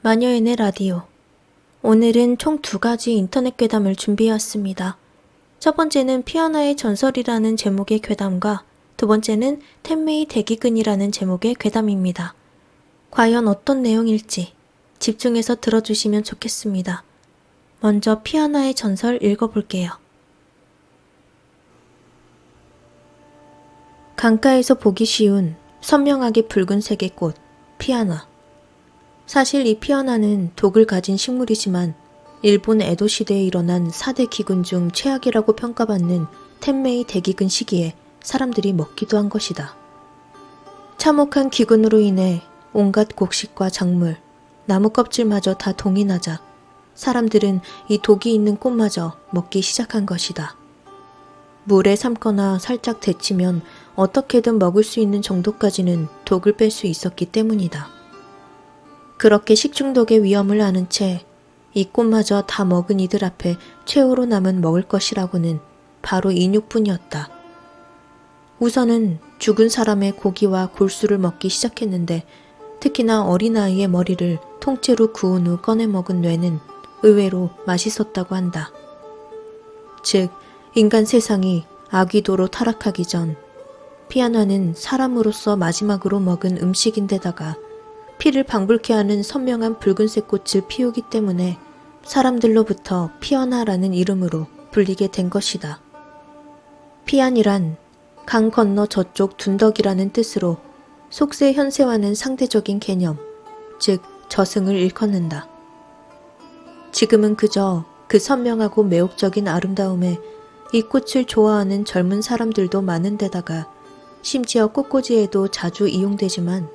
마녀연의 라디오. 오늘은 총 2가지 인터넷 괴담을 준비해왔습니다. 첫 번째는 피아나의 전설이라는 제목의 괴담과 두 번째는 텐메이 대기근이라는 제목의 괴담입니다. 과연 어떤 내용일지 집중해서 들어주시면 좋겠습니다. 먼저 피아나의 전설 읽어볼게요. 강가에서 보기 쉬운 선명하게 붉은색의 꽃, 피아나. 사실 이 피아나는 독을 가진 식물이지만 일본 에도 시대에 일어난 4대 기근 중 최악이라고 평가받는 텐메이 대기근 시기에 사람들이 먹기도 한 것이다. 참혹한 기근으로 인해 온갖 곡식과 작물, 나무 껍질마저 다 동이 나자 사람들은 이 독이 있는 꽃마저 먹기 시작한 것이다. 물에 삶거나 살짝 데치면 어떻게든 먹을 수 있는 정도까지는 독을 뺄 수 있었기 때문이다. 그렇게 식중독의 위험을 아는 채 이 꽃마저 다 먹은 이들 앞에 최후로 남은 먹을 것이라고는 바로 인육뿐이었다. 우선은 죽은 사람의 고기와 골수를 먹기 시작했는데 특히나 어린아이의 머리를 통째로 구운 후 꺼내 먹은 뇌는 의외로 맛있었다고 한다. 즉, 인간 세상이 아귀도로 타락하기 전 피아나는 사람으로서 마지막으로 먹은 음식인데다가 피를 방불케 하는 선명한 붉은색 꽃을 피우기 때문에 사람들로부터 피아나라는 이름으로 불리게 된 것이다. 피안이란 강 건너 저쪽 둔덕이라는 뜻으로 속세 현세와는 상대적인 개념, 즉 저승을 일컫는다. 지금은 그저 그 선명하고 매혹적인 아름다움에 이 꽃을 좋아하는 젊은 사람들도 많은 데다가 심지어 꽃꽂이에도 자주 이용되지만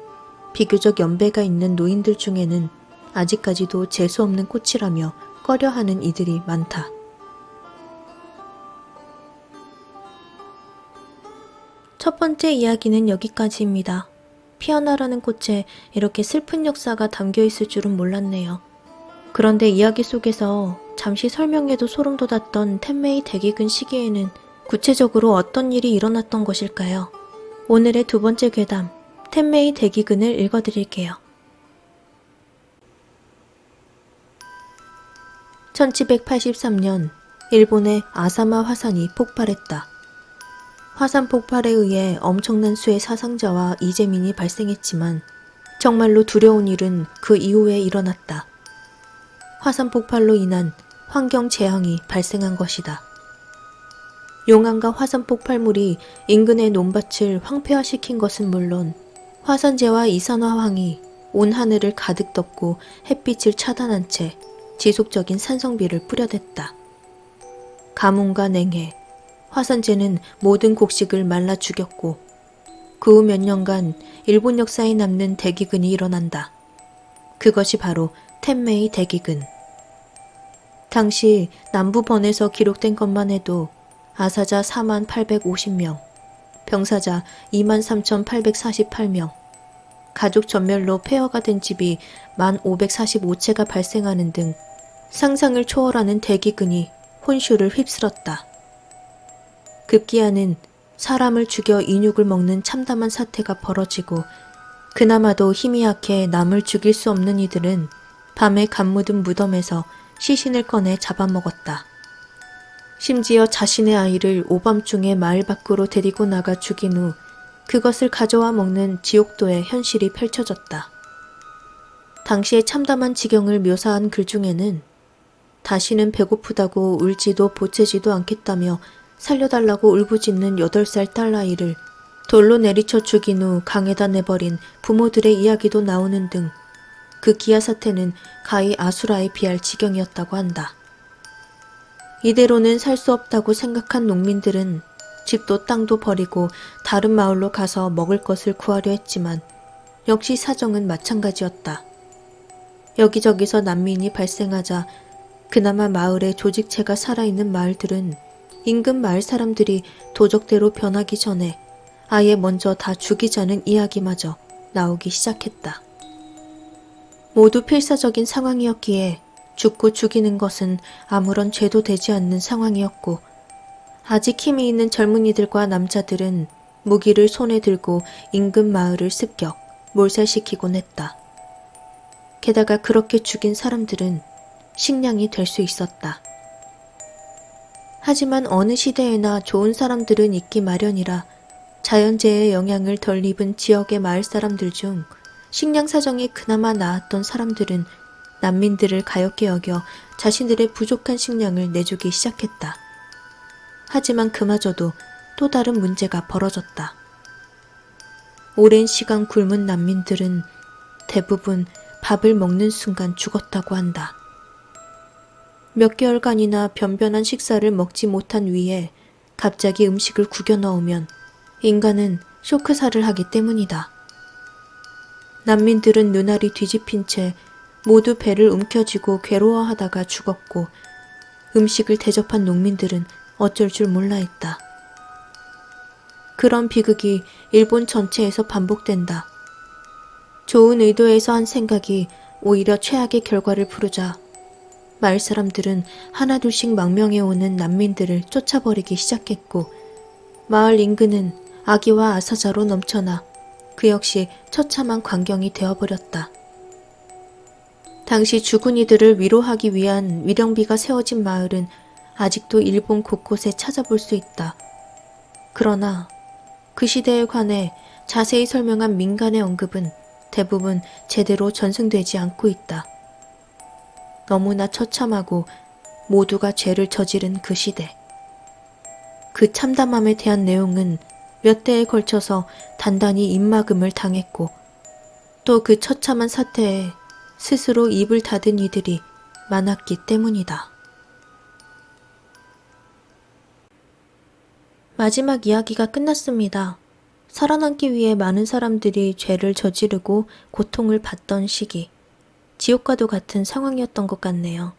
비교적 연배가 있는 노인들 중에는 아직까지도 재수없는 꽃이라며 꺼려하는 이들이 많다. 첫 번째 이야기는 여기까지입니다. 피아나라는 꽃에 이렇게 슬픈 역사가 담겨 있을 줄은 몰랐네요. 그런데 이야기 속에서 잠시 설명해도 소름 돋았던 텐메이 대기근 시기에는 구체적으로 어떤 일이 일어났던 것일까요? 오늘의 두 번째 괴담, 텐메이 대기근을 읽어드릴게요. 1783년 일본의 아사마 화산이 폭발했다. 화산 폭발에 의해 엄청난 수의 사상자와 이재민이 발생했지만 정말로 두려운 일은 그 이후에 일어났다. 화산 폭발로 인한 환경 재앙이 발생한 것이다. 용암과 화산 폭발물이 인근의 논밭을 황폐화시킨 것은 물론 화산재와 이산화황이 온 하늘을 가득 덮고 햇빛을 차단한 채 지속적인 산성비를 뿌려댔다. 가뭄과 냉해, 화산재는 모든 곡식을 말라 죽였고 그 후 몇 년간 일본 역사에 남는 대기근이 일어난다. 그것이 바로 텐메이 대기근. 당시 남부번에서 기록된 것만 해도 아사자 4850명, 병사자 23,848명, 가족 전멸로 폐허가 된 집이 1545채가 발생하는 등 상상을 초월하는 대기근이 혼슈를 휩쓸었다. 급기야는 사람을 죽여 인육을 먹는 참담한 사태가 벌어지고 그나마도 힘이 약해 남을 죽일 수 없는 이들은 밤에 간 묻은 무덤에서 시신을 꺼내 잡아먹었다. 심지어 자신의 아이를 오밤중에 마을 밖으로 데리고 나가 죽인 후 그것을 가져와 먹는 지옥도의 현실이 펼쳐졌다. 당시의 참담한 지경을 묘사한 글 중에는 다시는 배고프다고 울지도 보채지도 않겠다며 살려달라고 울부짖는 8살 딸아이를 돌로 내리쳐 죽인 후 강에다 내버린 부모들의 이야기도 나오는 등 그 기아 사태는 가히 아수라에 비할 지경이었다고 한다. 이대로는 살 수 없다고 생각한 농민들은 집도 땅도 버리고 다른 마을로 가서 먹을 것을 구하려 했지만 역시 사정은 마찬가지였다. 여기저기서 난민이 발생하자 그나마 마을에 조직체가 살아있는 마을들은 인근 마을 사람들이 도적대로 변하기 전에 아예 먼저 다 죽이자는 이야기마저 나오기 시작했다. 모두 필사적인 상황이었기에 죽고 죽이는 것은 아무런 죄도 되지 않는 상황이었고 아직 힘이 있는 젊은이들과 남자들은 무기를 손에 들고 인근 마을을 습격, 몰살시키곤 했다. 게다가 그렇게 죽인 사람들은 식량이 될 수 있었다. 하지만 어느 시대에나 좋은 사람들은 있기 마련이라 자연재해의 영향을 덜 입은 지역의 마을 사람들 중 식량 사정이 그나마 나았던 사람들은 난민들을 가엾게 여겨 자신들의 부족한 식량을 내주기 시작했다. 하지만 그마저도 또 다른 문제가 벌어졌다. 오랜 시간 굶은 난민들은 대부분 밥을 먹는 순간 죽었다고 한다. 몇 개월간이나 변변한 식사를 먹지 못한 위에 갑자기 음식을 구겨 넣으면 인간은 쇼크살을 하기 때문이다. 난민들은 눈알이 뒤집힌 채 모두 배를 움켜쥐고 괴로워하다가 죽었고 음식을 대접한 농민들은 어쩔 줄 몰라 했다. 그런 비극이 일본 전체에서 반복된다. 좋은 의도에서 한 생각이 오히려 최악의 결과를 부르자 마을 사람들은 하나둘씩 망명해오는 난민들을 쫓아버리기 시작했고 마을 인근은 아기와 아사자로 넘쳐나 그 역시 처참한 광경이 되어버렸다. 당시 죽은 이들을 위로하기 위한 위령비가 세워진 마을은 아직도 일본 곳곳에 찾아볼 수 있다. 그러나 그 시대에 관해 자세히 설명한 민간의 언급은 대부분 제대로 전승되지 않고 있다. 너무나 처참하고 모두가 죄를 저지른 그 시대. 그 참담함에 대한 내용은 몇 대에 걸쳐서 단단히 입막음을 당했고 또 그 처참한 사태에 스스로 입을 닫은 이들이 많았기 때문이다. 마지막 이야기가 끝났습니다. 살아남기 위해 많은 사람들이 죄를 저지르고 고통을 받던 시기, 지옥과도 같은 상황이었던 것 같네요.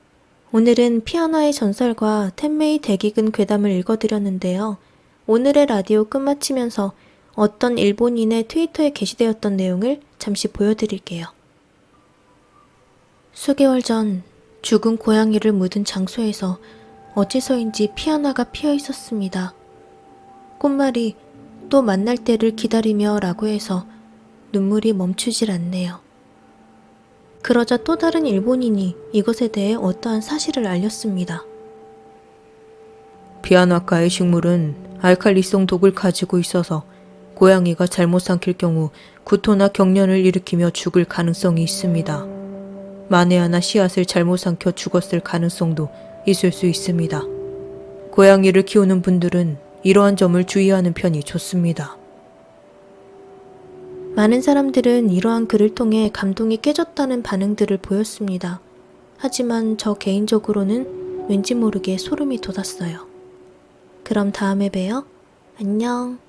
오늘은 피아나의 전설과 텐메이 대기근 괴담을 읽어드렸는데요. 오늘의 라디오 끝마치면서 어떤 일본인의 트위터에 게시되었던 내용을 잠시 보여드릴게요. 수개월 전 죽은 고양이를 묻은 장소에서 어째서인지 피아나가 피어 있었습니다. 꽃말이 또 만날 때를 기다리며 라고 해서 눈물이 멈추질 않네요. 그러자 또 다른 일본인이 이것에 대해 어떠한 사실을 알렸습니다. 피아나과의 식물은 알칼리성 독을 가지고 있어서 고양이가 잘못 삼킬 경우 구토나 경련을 일으키며 죽을 가능성이 있습니다. 만에 하나 씨앗을 잘못 삼켜 죽었을 가능성도 있을 수 있습니다. 고양이를 키우는 분들은 이러한 점을 주의하는 편이 좋습니다. 많은 사람들은 이러한 글을 통해 감동이 깨졌다는 반응들을 보였습니다. 하지만 저 개인적으로는 왠지 모르게 소름이 돋았어요. 그럼 다음에 봬요. 안녕.